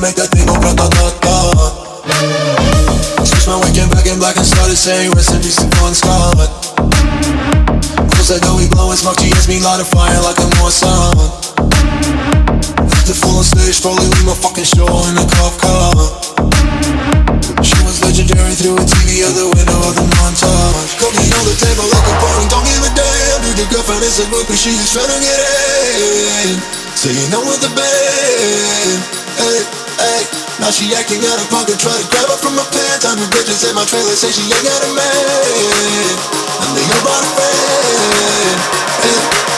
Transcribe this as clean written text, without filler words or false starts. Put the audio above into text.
make that thing go grata-ta-ta. Switch my weekend back in black and started saying rest in peace to Bon Scott. Close that door, we blowing smoke, she hits me light a fire like a Mossad. The full on stage, probably leave my fucking show in a cop car. She was legendary through a TV out the window of the montage. Cooking on the table like a party, don't give a damn. Dude, your girlfriend is a groupie, she just tryna get in. Saying no with the band. Hey, hey. Now she acting out of pocket, try to grab her from my pants. I'm the bitches in my trailer, say she ain't got a man. And they all brought a friend. Hey.